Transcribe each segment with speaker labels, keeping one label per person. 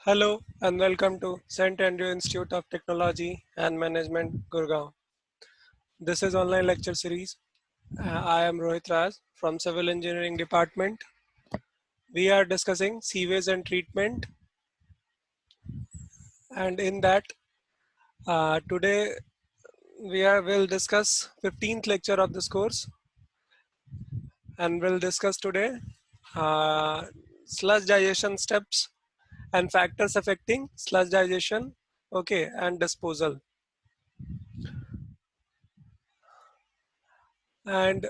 Speaker 1: Hello and welcome to St. Andrew Institute of Technology and Management, Gurgaon. This is online lecture series. I am Rohit Raj from Civil Engineering Department. We are discussing sewage and treatment, and in that, today will discuss 15th lecture of this course, and we'll discuss today uh, sludge digestion steps and factors affecting sludge digestion, okay, and disposal. And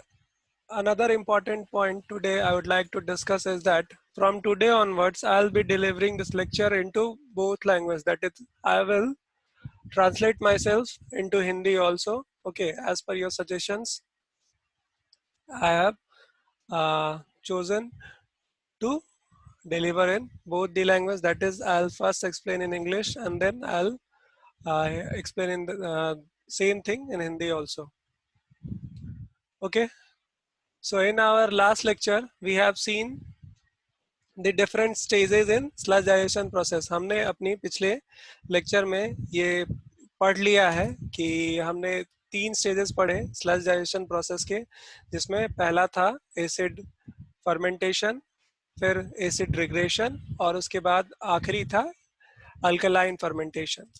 Speaker 1: another important point today I would like to discuss is that from today onwards, I'll be delivering this lecture into both languages. That is, I will translate myself into Hindi also. Okay, as per your suggestions, I have chosen to deliver in both the language. That is, I'll first explain in English and then I'll explain in the same thing in Hindi also. Okay, so in our last lecture, we have seen the different stages in sludge digestion process. हमने अपनी पिछले lecture में ये पढ़ लिया है कि हमने 3 स्टेजेस पढ़े स्लज डाइजेशन प्रोसेस के, जिसमें पहला था एसिड फर्मेंटेशन, फिर एसिड रिग्रेशन और उसके बाद आखिरी था alkaline fermentation.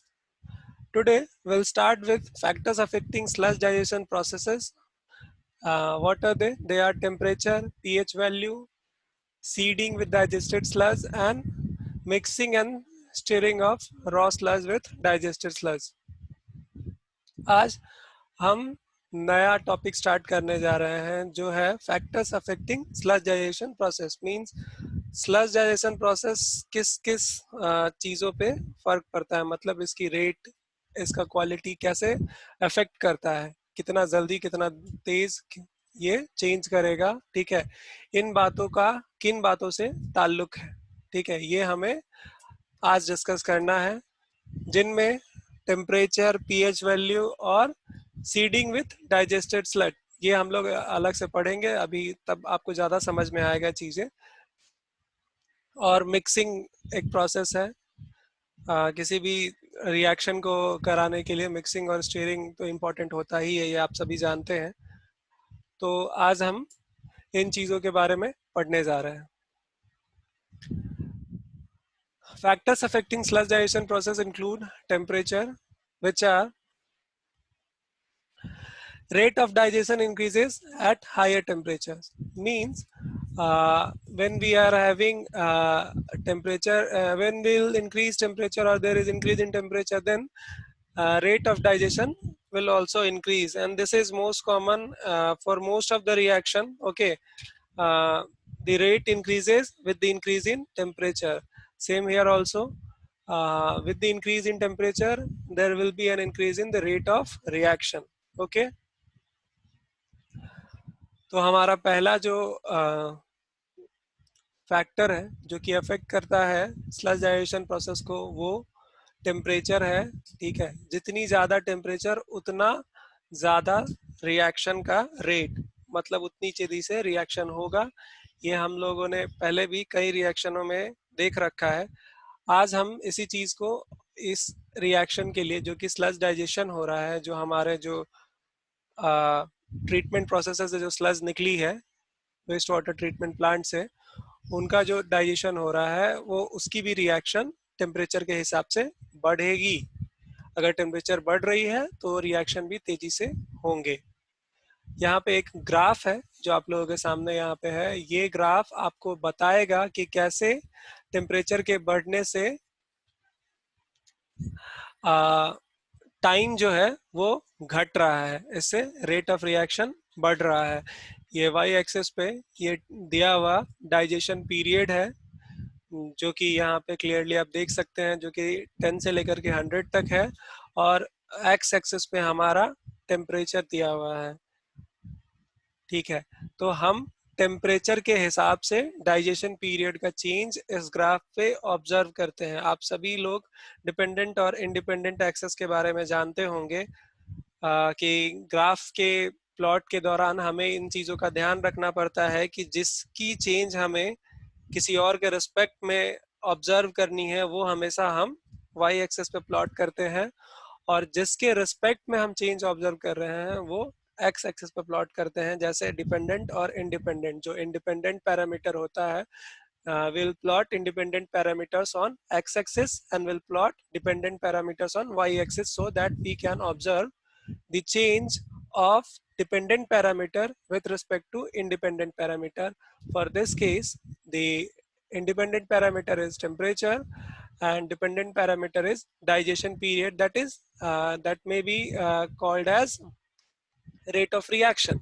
Speaker 1: Today will start with factors affecting sludge digestion processes. What are they are temperature, pH value, seeding with digested sludge and mixing and stirring of raw sludge with digested sludge। आज हम नया topic start करने जा रहे हैं जो है factors affecting sludge digestion process. Means sludge digestion process किस किस चीज़ों पे फर्क पड़ता है, मतलब इसकी रेट, इसका क्वालिटी कैसे अफेक्ट करता है, कितना जल्दी कितना तेज ये चेंज करेगा। ठीक है, इन बातों का किन बातों से ताल्लुक है, ठीक है, ये हमें आज डिस्कस करना है, जिनमें टेम्परेचर, पीएच वैल्यू और सीडिंग विथ डाइजेस्टेड स्लज, ये हम लोग अलग से पढ़ेंगे अभी, तब आपको ज़्यादा समझ में आएगा चीज़ें। और मिक्सिंग एक प्रोसेस है, किसी भी रिएक्शन को कराने के लिए मिक्सिंग और स्टीयरिंग तो इम्पोर्टेंट होता ही है, ये आप सभी जानते हैं। तो आज हम इन चीज़ों के बारे में पढ़ने जा रहे हैं। Factors affecting sludge digestion process include temperature, which are rate of digestion increases at higher temperatures. Means when we are having temperature, when we'll increase temperature or there is increase in temperature, then rate of digestion will also increase, and this is most common for most of the reaction. Okay, the rate increases with the increase in temperature. Same here also, with the increase in temperature there will be an increase in the rate of reaction. Okay, तो हमारा पहला जो factor है जो कि affect करता है sludge digestion process को, वो टेम्परेचर है। ठीक है, जितनी ज़्यादा टेम्परेचर उतना ज़्यादा रिएक्शन का रेट, मतलब उतनी तेजी से रिएक्शन होगा। ये हम लोगों ने पहले भी कई रिएक्शनों में देख रखा है। आज हम इसी चीज़ को इस रिएक्शन के लिए, जो कि स्लज डाइजेशन हो रहा है, जो हमारे जो ट्रीटमेंट प्रोसेस से जो स्लज निकली है वेस्ट वाटर ट्रीटमेंट प्लांट से, उनका जो डाइजेशन हो रहा है वो उसकी भी रिएक्शन टेम्परेचर के हिसाब से बढ़ेगी। अगर टेम्परेचर बढ़ रही है तो रिएक्शन भी तेजी से होंगे। यहाँ पे एक ग्राफ है जो आप लोगों के सामने यहाँ पे है। ये ग्राफ आपको बताएगा कि कैसे टेम्परेचर के बढ़ने से टाइम जो है वो घट रहा है, इससे रेट ऑफ रिएक्शन बढ़ रहा है। ये वाई एक्सिस पे ये दिया हुआ डाइजेशन पीरियड है, जो कि यहाँ पे क्लियरली आप देख सकते हैं, जो कि 10 से लेकर के 100 तक है, और एक्स एक्सिस पे हमारा टेम्परेचर दिया हुआ है। ठीक है, तो हम टेम्परेचर के हिसाब से डाइजेशन पीरियड का चेंज इस ग्राफ पे ऑब्जर्व करते हैं। आप सभी लोग डिपेंडेंट और इंडिपेंडेंट एक्सेस के बारे में जानते होंगे कि ग्राफ के प्लॉट के दौरान हमें इन चीज़ों का ध्यान रखना पड़ता है कि जिसकी चेंज हमें किसी और के रिस्पेक्ट में ऑब्जर्व करनी है वो हमेशा हम वाई एक्सेस पे प्लॉट करते हैं, और जिसके रिस्पेक्ट में हम चेंज ऑब्जर्व कर रहे हैं वो एक्स एक्सिस पे प्लॉट करते हैं। जैसे डिपेंडेंट और इंडिपेंडेंट, जो इंडिपेंडेंट पैरामीटर होता है, we'll plot independent parameters on x-axis and will plot dependent parameters on y-axis, so that we can observe the change of dependent parameter with respect to independent parameter. For this case, the independent parameter is temperature and dependent parameter is digestion period, that is that may be called as rate of reaction.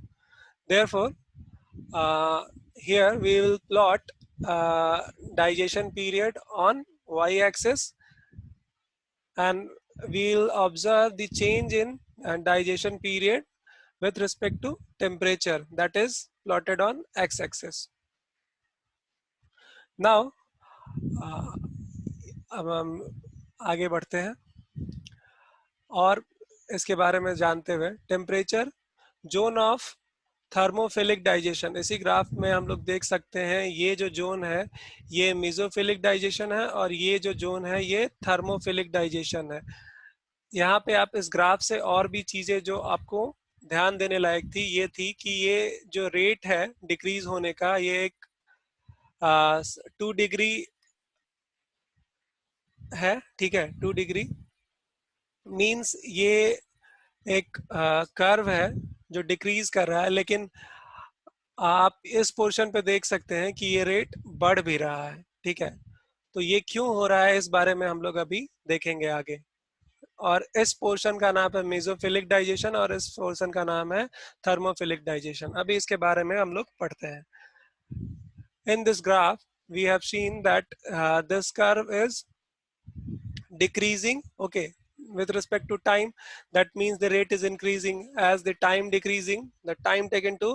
Speaker 1: Therefore, here we will plot uh, digestion period on y-axis, and we'll observe the change in digestion period with respect to temperature, that is plotted on x-axis. Now अब हम आगे बढ़ते हैं और इसके बारे में जानते हुए, temperature zone of thermophilic digestion. इसी ग्राफ में हम लोग देख सकते हैं, ये जो जोन है ये मेसोफिलिक डाइजेशन है और ये जो जोन है ये थर्मोफिलिक डाइजेशन है। यहाँ पे आप इस ग्राफ से और भी चीजें जो आपको ध्यान देने लायक थी, ये थी कि ये जो रेट है डिक्रीज होने का, ये एक 2 डिग्री है, ठीक है। 2 डिग्री मीन्स ये एक कर्व है जो डिक्रीज कर रहा है, लेकिन आप इस पोर्शन पे देख सकते हैं कि ये रेट बढ़ भी रहा है, ठीक है। तो ये क्यों हो रहा है इस बारे में हम लोग अभी देखेंगे आगे। और इस पोर्शन का नाम है मेसोफिलिक डाइजेशन और इस पोर्शन का नाम है थर्मोफिलिक डाइजेशन। अभी इसके बारे में हम लोग पढ़ते हैं। In this graph we have seen that this curve is decreasing, okay, with respect to time. That means the rate is increasing. As the time decreasing, the time taken to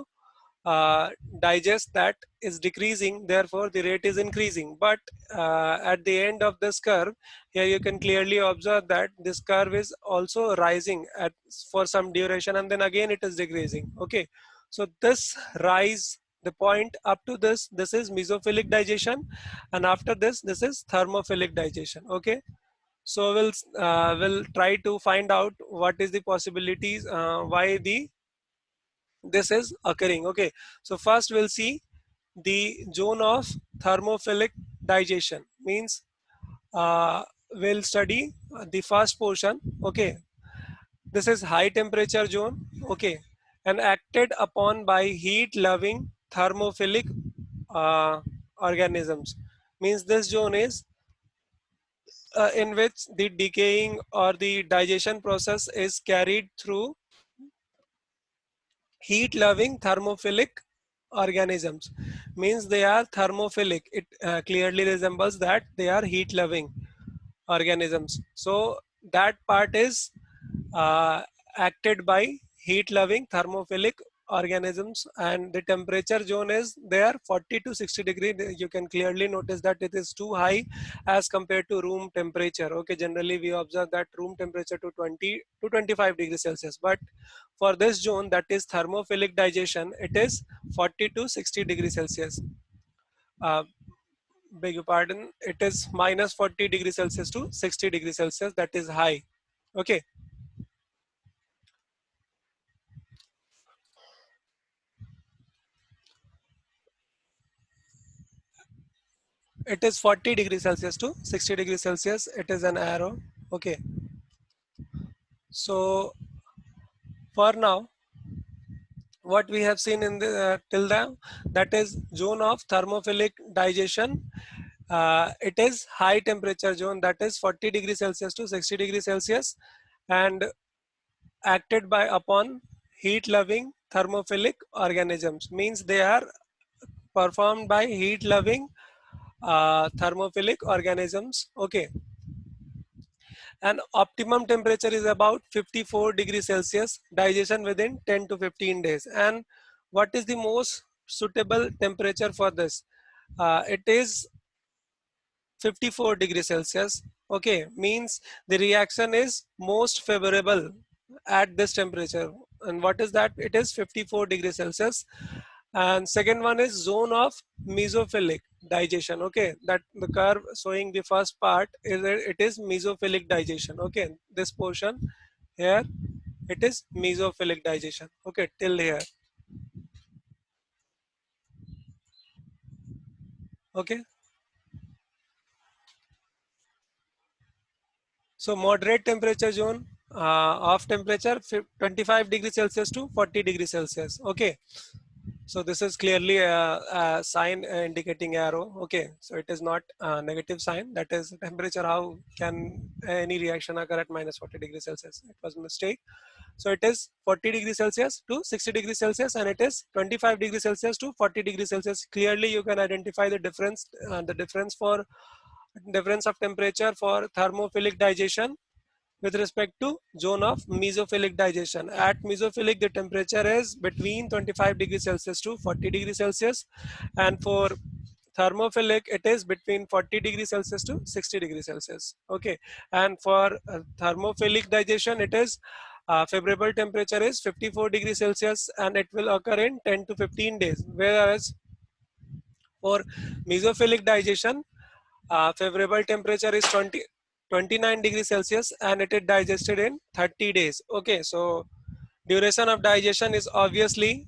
Speaker 1: digest that is decreasing, therefore the rate is increasing. But at the end of this curve, here you can clearly observe that this curve is also rising at for some duration, and then again it is decreasing, okay. So this rise, the point up to this is mesophilic digestion, and after this is thermophilic digestion, okay. So we'll try to find out what is the possibilities why this is occurring, okay. So first we'll see the zone of thermophilic digestion, means we'll study the first portion, okay. This is high temperature zone, okay, and acted upon by heat loving thermophilic organisms, means this zone is in which the decaying or the digestion process is carried through heat loving thermophilic organisms, means they are thermophilic. It clearly resembles that they are heat loving organisms. So that part is uh, acted by heat loving thermophilic organisms, and the temperature zone is there 40 to 60 degree. You can clearly notice that it is too high as compared to room temperature, okay. Generally we observe that room temperature to 20 to 25 degrees Celsius, but for this zone, that is thermophilic digestion, it is 40 to 60 degrees Celsius. uh, Beg your pardon, it is minus 40 degrees Celsius to 60 degrees Celsius, that is high, okay. It is 40 degrees Celsius to 60 degrees Celsius. It is an arrow. Okay. So for now, what we have seen in the till now, that is zone of thermophilic digestion. It is high temperature zone, that is 40 degrees Celsius to 60 degrees Celsius, and acted by upon heat loving thermophilic organisms, means they are performed by heat loving thermophilic organisms, okay. And optimum temperature is about 54 degrees Celsius, digestion within 10 to 15 days. And what is the most suitable temperature for this? It is 54 degrees Celsius, okay, means the reaction is most favorable at this temperature. And what is that? It is 54 degrees Celsius. And second one is zone of mesophilic digestion. Okay, that the curve showing the first part is that it is mesophilic digestion. Okay, this portion here, it is mesophilic digestion. Okay, till here. Okay, so moderate temperature zone of temperature 25 degrees Celsius to 40 degrees Celsius. Okay, so this is clearly a sign indicating arrow. Okay, so it is not a negative sign. That is temperature. How can any reaction occur at minus 40 degrees Celsius? It was a mistake. So it is 40 degrees Celsius to 60 degrees Celsius, and it is 25 degrees Celsius to 40 degrees Celsius. Clearly, you can identify the difference. The difference of temperature for thermophilic digestion with respect to zone of mesophilic digestion. At mesophilic, the temperature is between 25 degrees Celsius to 40 degrees Celsius, and for thermophilic, it is between 40 degrees Celsius to 60 degrees Celsius. Okay, and for thermophilic digestion, it is favorable temperature is 54 degrees Celsius, and it will occur in 10 to 15 days. Whereas for mesophilic digestion, favorable temperature is 29 degrees Celsius, and it is digested in 30 days. Okay, so duration of digestion is obviously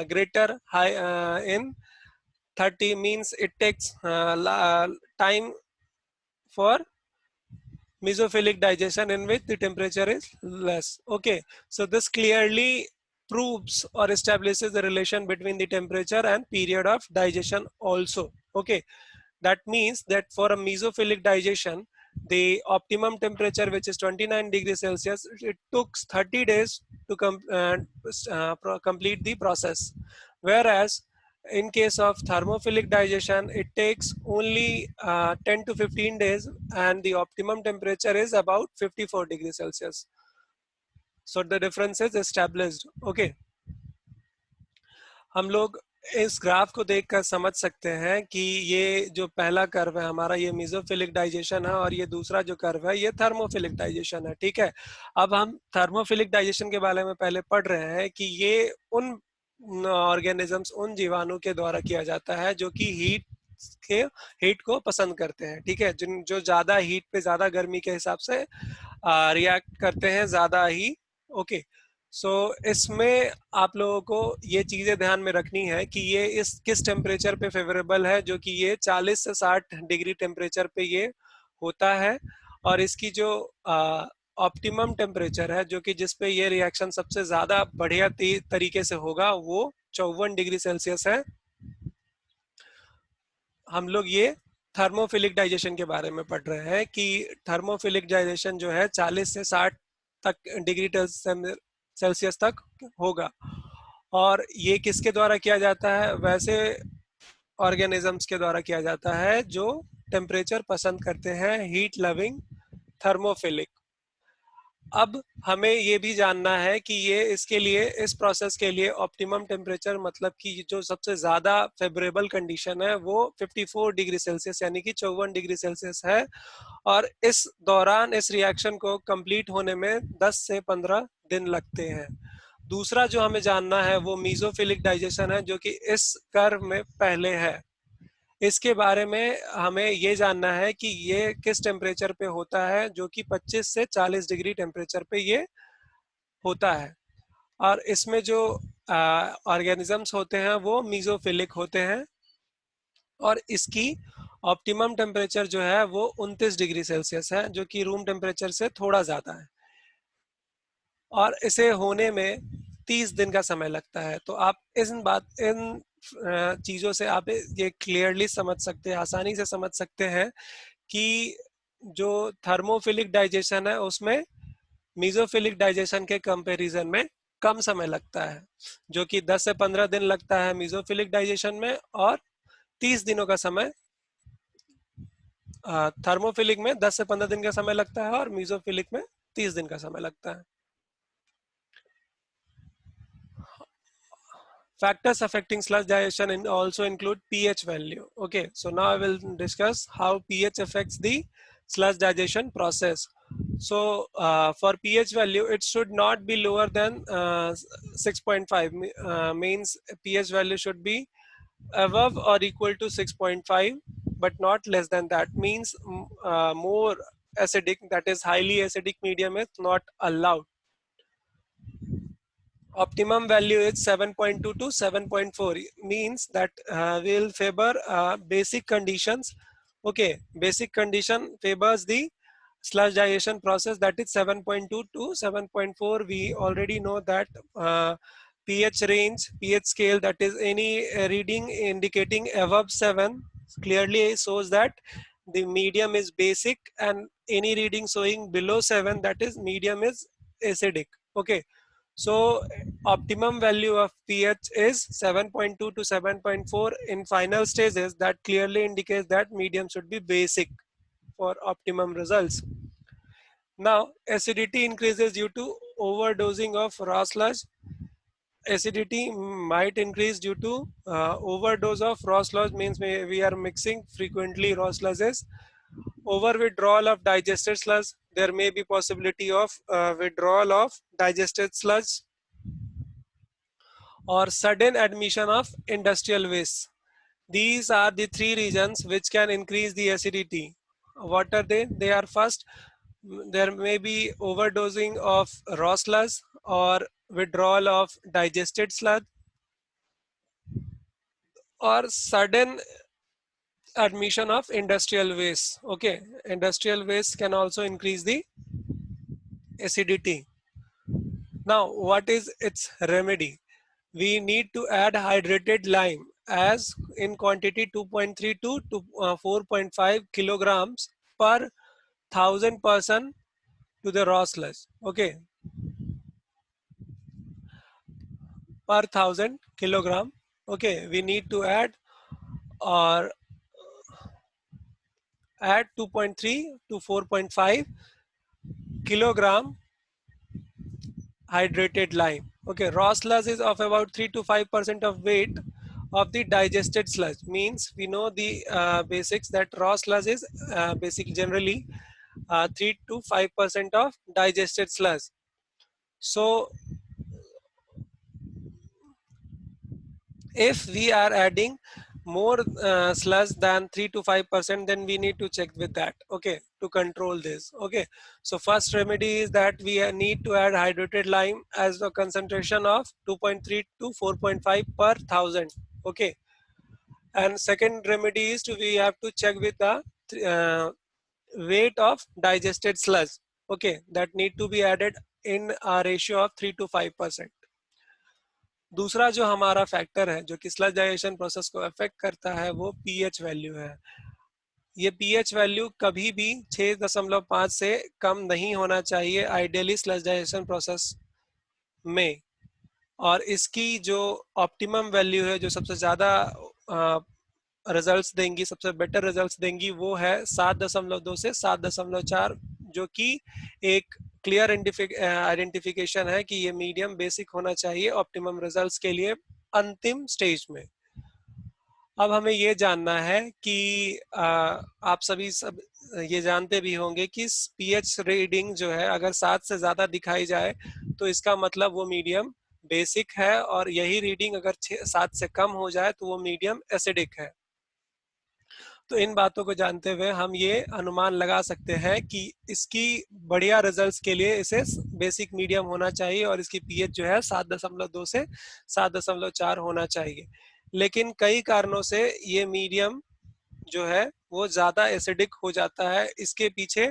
Speaker 1: greater high in 30, means it takes time for mesophilic digestion in which the temperature is less. Okay, so this clearly proves or establishes the relation between the temperature and period of digestion also. Okay, that means that for a mesophilic digestion, the optimum temperature, which is 29 degrees Celsius, it took 30 days to complete the process. Whereas in case of thermophilic digestion, it takes only 10 to 15 days, and the optimum temperature is about 54 degrees Celsius. So the difference is established. Okay, हम लोग इस graph को देखकर समझ सकते हैं कि ये जो पहला कर्व है हमारा, ये मेसोफिलिक डाइजेशन है, और ये दूसरा जो कर्व है ये थर्मोफिलिक डाइजेशन है. ठीक है, अब हम थर्मोफिलिक डाइजेशन के बारे में पहले पढ़ रहे हैं कि ये उन ऑर्गेनिजम्स, उन जीवाणु के द्वारा किया जाता है जो कि के हीट को पसंद करते हैं. ठीक है, जिन जो ज्यादा हीट पे, ज्यादा गर्मी के हिसाब से रिएक्ट करते हैं ज्यादा ही. ओके, सो इसमें आप लोगों को ये चीजें ध्यान में रखनी है कि ये इस किस टेम्परेचर पे फेवरेबल है, जो कि ये 40 से 60 डिग्री टेम्परेचर पे ये होता है. और इसकी जो ऑप्टिमम टेम्परेचर है, जो कि जिसपे ये रिएक्शन सबसे ज्यादा बढ़िया तरीके से होगा, वो 54 डिग्री सेल्सियस है. हम लोग ये थर्मोफिलिक डाइजेशन के बारे में पढ़ रहे हैं कि थर्मोफिलिक डाइजेशन जो है 40 से 60 तक डिग्री सेल्सियस तक होगा. और ये किसके द्वारा किया जाता है? वैसे ऑर्गेनिजम्स के द्वारा किया जाता है जो टेम्परेचर पसंद करते हैं, हीट लविंग थर्मोफिलिक. अब हमें ये भी जानना है कि ये इसके लिए, इस प्रोसेस के लिए ऑप्टिमम टेम्परेचर, मतलब कि जो सबसे ज्यादा फेवरेबल कंडीशन है, वो 54 डिग्री सेल्सियस यानी कि 54 डिग्री सेल्सियस है. और इस दौरान इस रिएक्शन को कंप्लीट होने में 10 से 15 दिन लगते हैं. दूसरा जो हमें जानना है वो मीजोफिलिक डाइजेशन है, जो कि इस कर्व में पहले है. इसके बारे में हमें ये जानना है कि ये किस टेम्परेचर पे होता है, जो कि 25 से 40 डिग्री टेम्परेचर पे ये होता है. और इसमें जो ऑर्गेनिजम्स होते हैं वो मीजोफिलिक होते हैं. और इसकी ऑप्टिमम टेम्परेचर जो है वो 29 डिग्री सेल्सियस है, जो कि रूम टेम्परेचर से थोड़ा ज़्यादा है. और इसे होने में 30 दिन का समय लगता है. तो आप इन चीज़ों से आप ये क्लियरली समझ सकते हैं, आसानी से समझ सकते हैं कि जो थर्मोफिलिक डाइजेशन है उसमें मीजोफिलिक डाइजेशन के कंपैरिजन में कम समय लगता है, जो कि 10 से 15 दिन लगता है मीजोफिलिक डाइजेशन में, और 30 दिनों का समय थर्मोफिलिक में 10 से 15 दिन का समय लगता है, और मीजोफिलिक में 30 दिन का समय लगता है. Factors affecting sludge digestion also include pH value. Okay, so now I will discuss how pH affects the sludge digestion process. So for pH value, it should not be lower than 6.5. Means pH value should be above or equal to 6.5, but not less than that. Means more acidic, that is highly acidic medium is not allowed. Optimum value is 7.2 to 7.4, means that will favor basic conditions. Okay, basic condition favors the sludge digestion process, that is 7.2 to 7.4. We already know that pH range, pH scale, that is any reading indicating above 7 clearly shows that the medium is basic, and any reading showing below 7, that is medium is acidic. Okay, so optimum value of pH is 7.2 to 7.4 in final stages. That clearly indicates that medium should be basic for optimum results. Now, acidity increases due to overdosing of raw sludge. Acidity might increase due to overdose of raw sludge, means we are mixing frequently raw sludges. Over withdrawal of digested sludge, there may be possibility of withdrawal of digested sludge, or sudden admission of industrial waste. These are the three reasons which can increase the acidity. What are they? They are: first, there may be overdosing of raw sludge or withdrawal of digested sludge, or sudden admission of industrial waste. Okay, industrial waste can also increase the acidity. Now, what is its remedy? We need to add hydrated lime as in quantity 2.32 to 4.5 kilograms per 1,000% to the raw sludge. Okay, per 1,000 kilogram. Okay, we need to or add 2.3 to 4.5 kilogram hydrated lime. Okay, raw sludge is of about 3 to 5% of weight of the digested sludge. Means we know the basics that raw sludge is basic generally 3 to 5% of digested sludge. So if we are adding more sludge than 3 to 5%, then we need to check with that. Okay, to control this. Okay, so first remedy is that we need to add hydrated lime as the concentration of 2.3 to 4.5 per thousand. Okay, and second remedy is to we have to check with the weight of digested sludge. Okay, that need to be added in a ratio of 3 to 5%. दूसरा जो हमारा factor है जो कि sludge digestion process को affect करता है वो पीएच वैल्यू है. ये पीएच वैल्यू कभी भी 6.5 से कम नहीं होना चाहिए आइडियली स्लज डाइजेशन प्रोसेस में. और इसकी जो ऑप्टिमम वैल्यू है जो सबसे ज़्यादा रिजल्ट्स देंगी, सबसे बेटर रिजल्ट्स देंगी, वो है 7.2 से 7.4, जो कि एक क्लियर आइडेंटिफिकेशन है कि ये मीडियम बेसिक होना चाहिए ऑप्टिमम रिजल्ट्स के लिए अंतिम स्टेज में. अब हमें ये जानना है कि आप सभी सब ये जानते भी होंगे कि पीएच रीडिंग जो है अगर 7 से ज़्यादा दिखाई जाए तो इसका मतलब वो मीडियम बेसिक है, और यही रीडिंग अगर 7 से कम हो जाए तो वो मीडियम एसिडिक है. तो इन बातों को जानते हुए हम ये अनुमान लगा सकते हैं कि इसकी बढ़िया रिजल्ट्स के लिए इसे बेसिक मीडियम होना चाहिए और इसकी पीएच जो है 7.2 से 7.4 होना चाहिए. लेकिन कई कारणों से ये मीडियम जो है वो ज़्यादा एसिडिक हो जाता है. इसके पीछे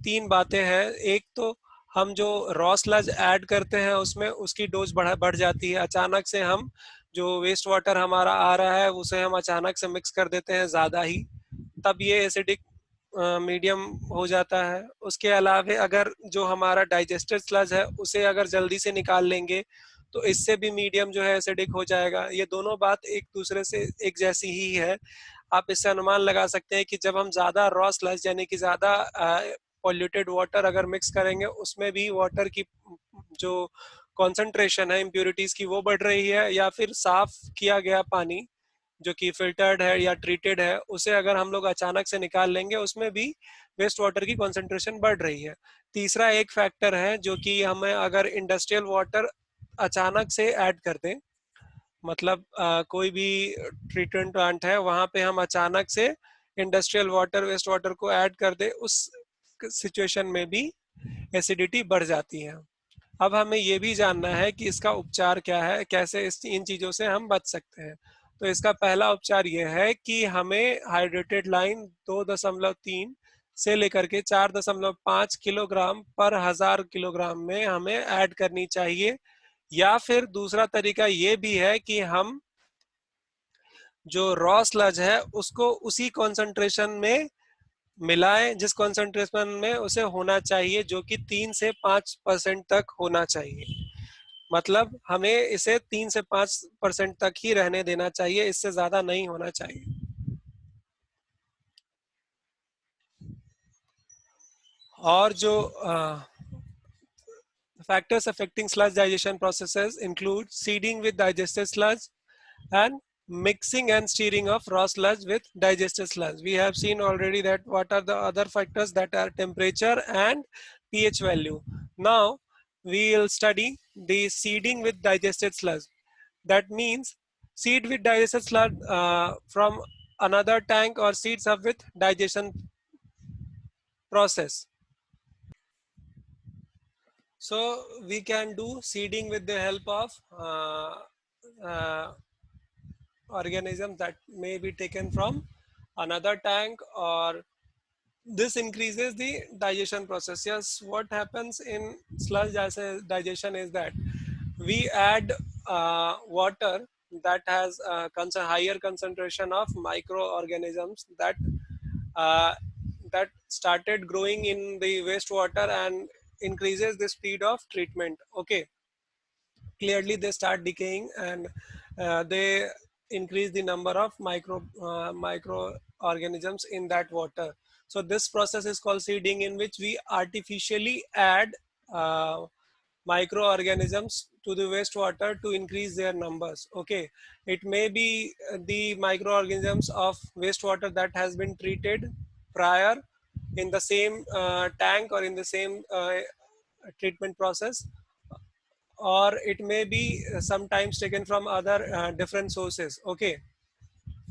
Speaker 1: 3 बातें हैं. एक तो हम जो रॉ स्लज ऐड करते हैं उसमें उसकी डोज बढ़ जाती है. अचानक से हम जो वेस्ट वाटर हमारा आ रहा है उसे हम अचानक से मिक्स कर देते हैं ज़्यादा ही, तब ये एसिडिक मीडियम हो जाता है. उसके अलावा अगर जो हमारा डाइजेस्टेड स्लज है उसे अगर जल्दी से निकाल लेंगे तो इससे भी मीडियम जो है एसिडिक हो जाएगा. ये दोनों बात एक दूसरे से एक जैसी ही है. आप इससे अनुमान लगा सकते हैं कि जब हम ज़्यादा रॉ स्लज यानी कि ज़्यादा पॉल्यूटेड वाटर अगर मिक्स करेंगे उसमें भी वाटर की जो कॉन्सेंट्रेशन है इम्प्योरिटीज की वो बढ़ रही है, या फिर साफ किया गया पानी जो कि फिल्टर्ड है या ट्रीटेड है, उसे अगर हम लोग अचानक से निकाल लेंगे, उसमें भी वेस्ट वाटर की कॉन्सेंट्रेशन बढ़ रही है। तीसरा एक फैक्टर है जो कि हमें अगर इंडस्ट्रियल वाटर अचानक से ऐड कर दें, मतलब कोई भी ट्रीटमेंट प्लांट है वहां पे हम अचानक से इंडस्ट्रियल वाटर वेस्ट वाटर को ऐड कर दे, उस सिचुएशन में भी एसिडिटी बढ़ जाती है। अब हमें ये भी जानना है कि इसका उपचार क्या है, कैसे इन चीज़ों से हम बच सकते हैं। तो इसका पहला उपचार ये है कि हमें हाइड्रेटेड लाइन 2.3 से लेकर के 4.5 किलोग्राम पर 1000 किलोग्राम में हमें ऐड करनी चाहिए। या फिर दूसरा तरीका ये भी है कि हम जो रॉ स्लज है उसको उसी कॉन्सेंट्रेशन में मिलाएं जिस कॉन्सेंट्रेशन में उसे होना चाहिए, जो कि 3 से 5% तक होना चाहिए। मतलब हमें इसे 3 से 5% तक ही रहने देना चाहिए, इससे ज्यादा नहीं होना चाहिए। और जो factors affecting sludge digestion processes include seeding with digested sludge and mixing and stirring of raw sludge with digested sludge. We have seen already that what are the other factors, that are temperature and pH value. Now we will study the seeding with digested sludge. That means seed with digested sludge from another tank or seeds up with digestion process. So we can do seeding with the help of uh, organisms that may be taken from another tank, or this increases the digestion process. Yes, what happens in sludge digestion is that we add water that has a higher concentration of microorganisms uh, that started growing in the wastewater and increases the speed of treatment. Okay, clearly they start decaying, and they increase the number of microorganisms in that water. So this process is called seeding, in which we artificially add uh, microorganisms to the wastewater to increase their numbers. Okay, it may be the microorganisms of wastewater that has been treated prior in the same tank or in the same treatment process, or it may be sometimes taken from other different sources. Okay,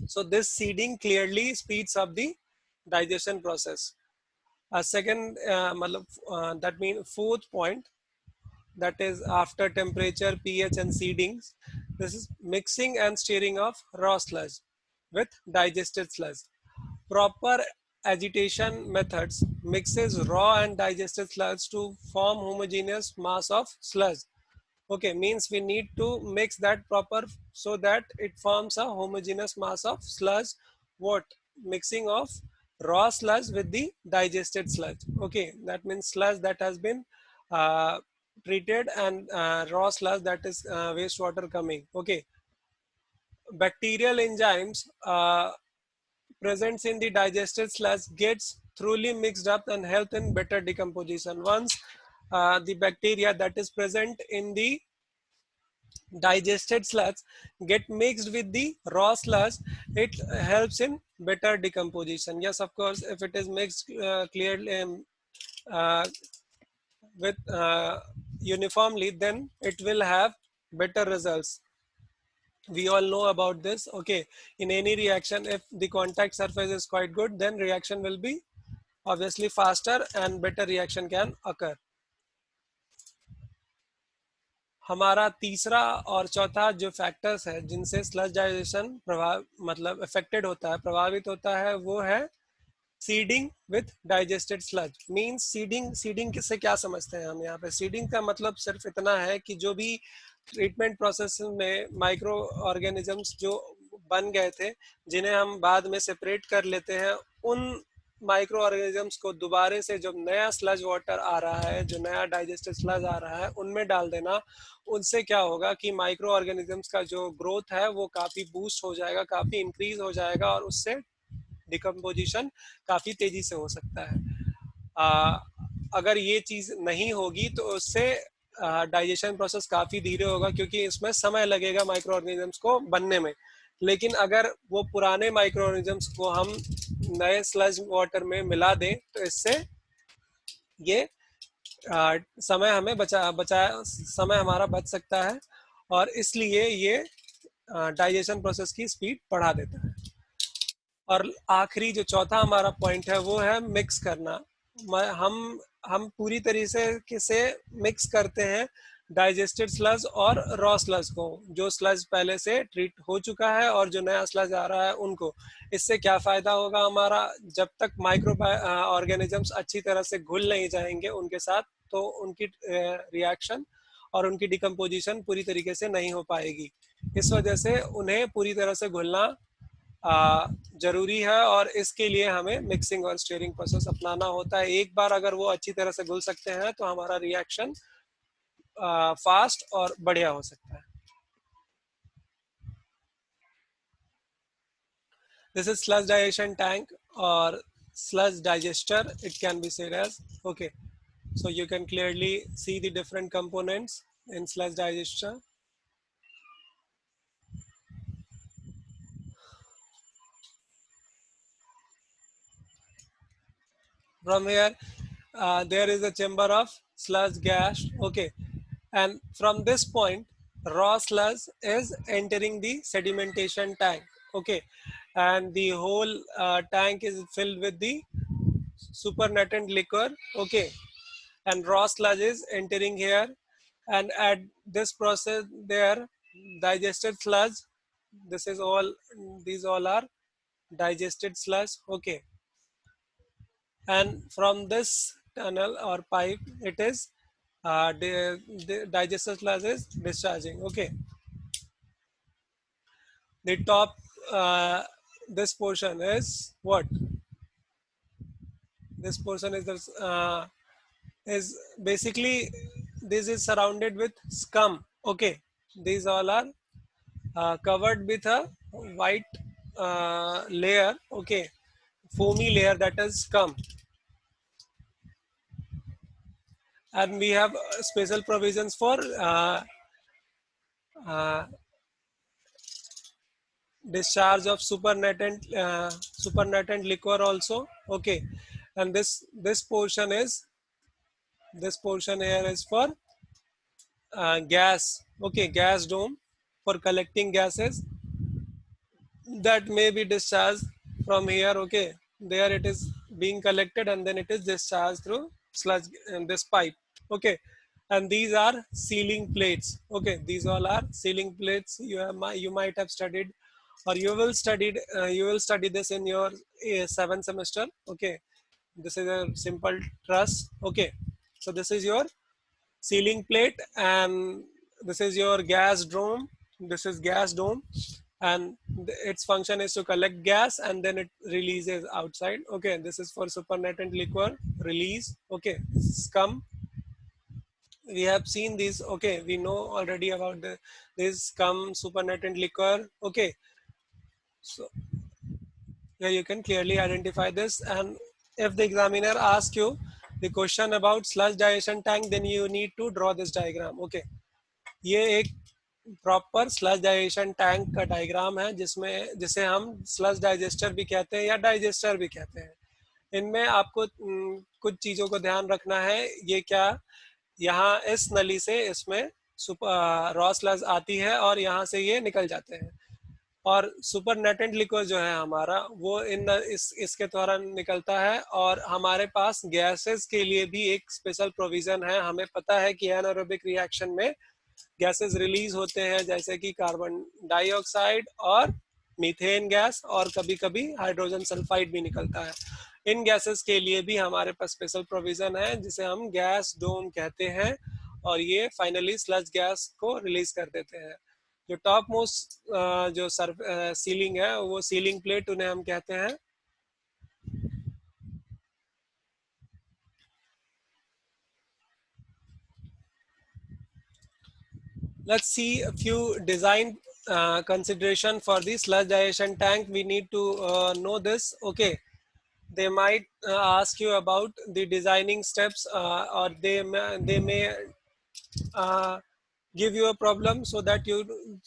Speaker 1: so this seeding clearly speeds up the digestion process. A second that means fourth point, that is after temperature, pH and seedings, this is mixing and stirring of raw sludge with digested sludge. Proper agitation methods mixes raw and digested sludge to form homogeneous mass of sludge. Okay, means we need to mix that proper so that it forms a homogeneous mass of sludge. What? Mixing of raw sludge with the digested sludge. Okay, that means sludge that has been uh, treated, and raw sludge that is wastewater coming. Okay, bacterial enzymes present in the digested sludge gets thoroughly mixed up and help in better decomposition. Once the bacteria that is present in the digested sludge get mixed with the raw sludge, it helps in better decomposition. Yes, of course, if it is mixed clearly uh, with uniformly, then it will have better results. We all know about this. Okay, in any reaction, if the contact surface is quite good, then reaction will be obviously faster and better reaction can occur. हमारा तीसरा और चौथा जो factors है जिनसे sludge digestion प्रभाव मतलब affected होता है, प्रभावित होता है, वो है seeding with digested sludge. Means seeding, seeding किससे क्या समझते हैं हम यहाँ पे? सीडिंग का मतलब सिर्फ इतना है कि जो भी ट्रीटमेंट प्रोसेस में माइक्रो ऑर्गेनिजम्स जो बन गए थे, जिन्हें हम बाद में सेपरेट कर लेते हैं, उन माइक्रो ऑर्गेनिजम्स को दोबारा से जो नया स्लज वाटर आ रहा है, जो नया डाइजेस्टेड स्लज आ रहा है, उनमें डाल देना। उनसे क्या होगा कि माइक्रो ऑर्गेनिजम्स का जो ग्रोथ है वो काफ़ी बूस्ट हो जाएगा, काफ़ी इंक्रीज हो जाएगा, और उससे डिकम्पोजिशन काफ़ी तेज़ी से हो सकता है। अगर ये चीज़ नहीं होगी तो उससे डाइजेशन प्रोसेस काफ़ी धीरे होगा, क्योंकि इसमें समय लगेगा माइक्रो ऑर्गेनिजम्स को बनने में। लेकिन अगर वो पुराने माइक्रो ऑर्गेनिजम्स को हम नए स्लज वाटर में मिला दें तो इससे ये समय हमें बचा समय हमारा बच सकता है, और इसलिए ये डाइजेशन प्रोसेस की स्पीड बढ़ा देता है। और आखिरी जो चौथा हमारा पॉइंट है वो है मिक्स करना। हम पूरी तरीके से मिक्स करते हैं डाइजेस्टेड स्लज और रॉ स्लज को, जो स्लज पहले से ट्रीट हो चुका है और जो नया स्लज आ रहा है उनको। इससे क्या फ़ायदा होगा हमारा, जब तक माइक्रो ऑर्गेनिजम्स अच्छी तरह से घुल नहीं जाएंगे उनके साथ, तो उनकी रिएक्शन और उनकी डिकम्पोजिशन पूरी तरीके से नहीं हो पाएगी। इस वजह से उन्हें पूरी तरह से घुलना जरूरी है, और इसके लिए हमें मिक्सिंग और स्टीयरिंग प्रोसेस अपनाना होता है। एक बार अगर वो अच्छी तरह से घुल सकते हैं तो हमारा रिएक्शन फास्ट और बढ़िया हो सकता है। This is sludge digestion tank और sludge digester, it can be said as. Okay, so you can clearly see the different components in sludge digester. From here, there is a chamber of sludge gas. Okay, and from this point, raw sludge is entering the sedimentation tank. Okay, and the whole tank is filled with the supernatant liquor. Okay, and raw sludge is entering here, and at this process, there digested sludge. This is all. These all are digested sludge. Okay, and from this tunnel or pipe it is the digestive sludge is discharging. Okay, the top this portion is what, this portion is the is basically, this is surrounded with scum. Okay, these all are covered with a white layer. Okay, foamy layer, that is scum. And we have special provisions for uh, discharge of supernatant liquor also. Okay, and this portion is, this portion here is for gas. Okay, gas dome for collecting gases that may be discharged from here. Okay, there it is being collected and then it is discharged through sludge in this pipe. Okay, and these are sealing plates. Okay, these all are sealing plates. You might have studied, or you will study this in your seventh semester. Okay, this is a simple truss. Okay, so this is your sealing plate, and this is your gas dome. This is gas dome, and its function is to collect gas and then it releases outside. Okay, this is for supernatant liquor release. Okay, scum, we have seen these. Okay, we know already about this scum, supernatant liquor. Okay, so yeah, you can clearly identify this. And if the examiner asks you the question about sludge digestion tank, then you need to draw this diagram. Okay, ये एक proper sludge digestion tank का diagram है, जिसमें जिसे हम sludge digester भी कहते हैं या डाइजेस्टर भी कहते हैं। इनमें आपको कुछ चीज़ों को ध्यान रखना है। ये क्या, यहाँ इस नली से इसमें रॉ स्लज आती है और यहाँ से ये निकल जाते हैं, और सुपर नेटेंट लिक्विड जो है हमारा वो इसके द्वारा निकलता है। और हमारे पास गैसेस के लिए भी एक स्पेशल प्रोविजन है। हमें पता है कि एनारोबिक रिएक्शन में गैसेस रिलीज होते हैं, जैसे कि कार्बन डाइऑक्साइड और मीथेन गैस, और कभी कभी हाइड्रोजन सल्फाइड भी निकलता है। इन गैसेस के लिए भी हमारे पास स्पेशल प्रोविजन है जिसे हम गैस डोम कहते हैं, और ये फाइनली स्लज गैस को रिलीज कर देते हैं। जो टॉप मोस्ट जो सीलिंग है वो सीलिंग प्लेट उन्हें हम कहते हैं। Let's see a few design consideration for the sludge digestion tank. We need to know this. Okay, they might ask you about the designing steps, or they may uh, give you a problem so that you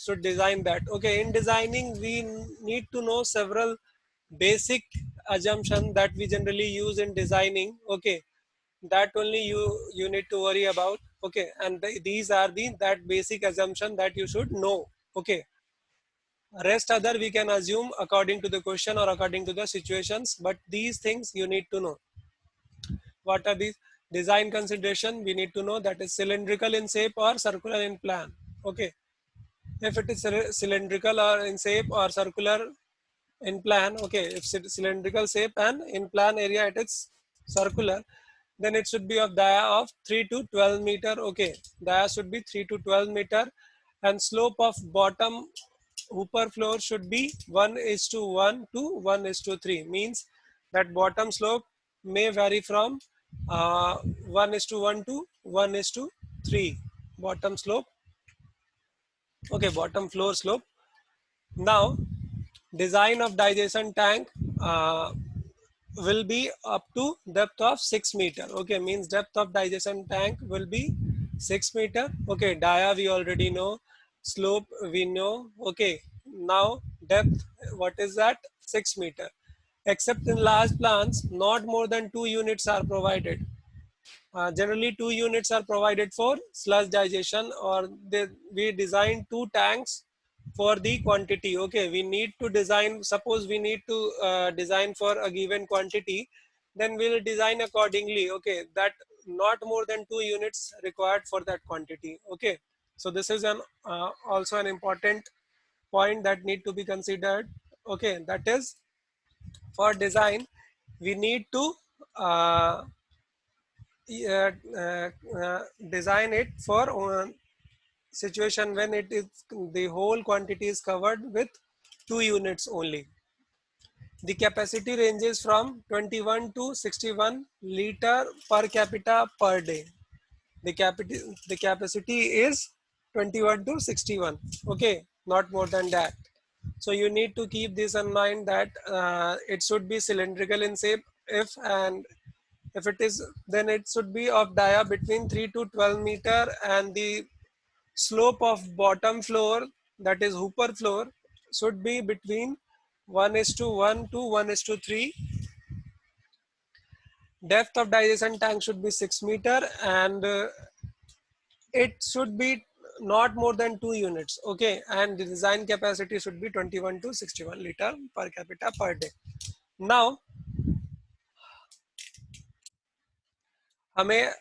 Speaker 1: should design that. Okay, in designing we need to know several basic assumption that we generally use in designing. Okay, that only you need to worry about. Okay, and these are the that basic assumption that you should know. Okay, rest other we can assume according to the question or according to the situations, but these things you need to know. What are these? Design consideration we need to know, that is cylindrical in shape or circular in plan. Okay, if it is cylindrical or in shape or circular in plan. Okay, if cylindrical shape and in plan area it is circular, then it should be of dia of 3 to 12 meter. Okay, dia should be 3 to 12 meter, and slope of bottom upper floor should be 1:1 to 1:3, means that bottom slope may vary from 1:1 to 1:3 bottom slope. Okay, bottom floor slope. Now design of digestion tank will be up to depth of 6 meter. Okay, means depth of digestion tank will be 6 meter. Okay, dia we already know, slope we know. Okay, now depth, what is that? 6 meter. Except in large plants, not more than 2 units are provided. Generally 2 units are provided for sludge digestion, or we design 2 tanks for the quantity. Okay, we need to design, suppose we need to design for a given quantity, then we'll design accordingly. Okay, that not more than 2 units required for that quantity. Okay, so this is an also an important point that need to be considered. Okay, that is for design we need to uh, uh, uh, design it for situation when it is the whole quantity is covered with 2 units only. The capacity ranges from 21 to 61 liter per capita per day. The capacity is 21 to 61. Okay, not more than that. So you need to keep this in mind, that it should be cylindrical in shape. If it is, then it should be of dia between 3 to 12 meter, and the slope of bottom floor, that is hooper floor, should be between 1:1 to 1:3. Depth of digestion tank should be 6 meter, and it should be not more than 2 units. Okay, and the design capacity should be 21 to 61 liter per capita per day. Now हमें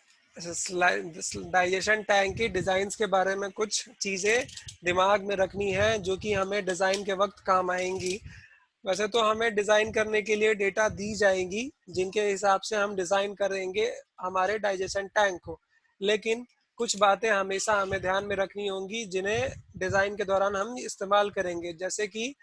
Speaker 1: digestion tank की designs के बारे में कुछ चीज़ें दिमाग में रखनी है जो कि हमें डिज़ाइन के वक्त काम आएंगी. वैसे तो हमें डिज़ाइन करने के लिए डेटा दी जाएंगी जिनके हिसाब से हम डिज़ाइन करेंगे हमारे डाइजेशन टैंक को, लेकिन कुछ बातें हमेशा हमें ध्यान में रखनी होंगी जिन्हें डिज़ाइन के दौरान हम इस्तेमाल करेंगे. जैसे कि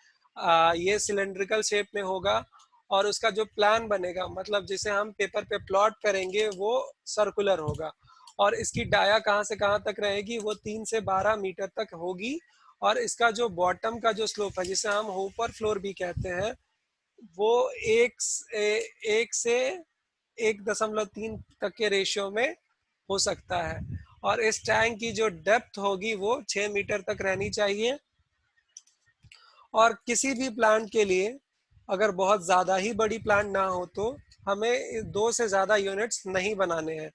Speaker 1: ये सिलेंड्रिकल शेप में होगा, और उसका जो प्लान बनेगा, मतलब जिसे हम पेपर पे प्लॉट करेंगे, वो सर्कुलर होगा, और इसकी डाया कहाँ से कहाँ तक रहेगी, वो 3 से 12 मीटर तक होगी. और इसका जो बॉटम का जो स्लोप है, जिसे हम होपर फ्लोर भी कहते हैं, वो एक से 1.3 तक के रेशियो में हो सकता है. और इस टैंक की जो डेप्थ होगी वो 6 मीटर तक रहनी चाहिए. और किसी भी प्लांट के लिए अगर बहुत ज़्यादा ही बड़ी प्लांट ना हो तो हमें 2 से ज़्यादा यूनिट्स नहीं बनाने हैं.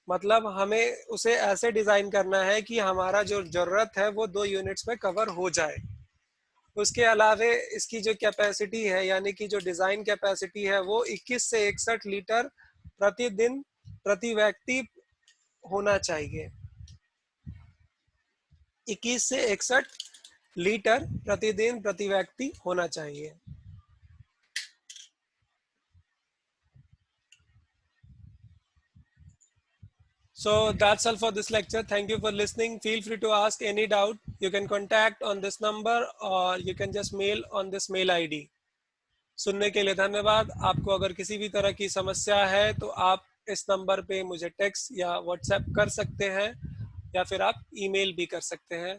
Speaker 1: मतलब हमें उसे ऐसे डिज़ाइन करना है कि हमारा जो ज़रूरत है वो 2 यूनिट्स में कवर हो जाए. उसके अलावे इसकी जो कैपेसिटी है, यानी कि जो डिज़ाइन कैपेसिटी है, वो 21 से 61 लीटर प्रतिदिन प्रति व्यक्ति होना चाहिए. 21 से 61 लीटर प्रतिदिन प्रति व्यक्ति होना चाहिए. So that's all for this lecture. Thank you for listening. Feel free to ask any doubt. You can contact on this number, or you can just mail on this mail ID. सुनने के लिए धन्यवाद. आपको अगर किसी भी तरह की समस्या है तो आप इस नंबर पे मुझे टेक्स्ट या व्हाट्सएप कर सकते हैं, या फिर आप ईमेल भी कर सकते हैं.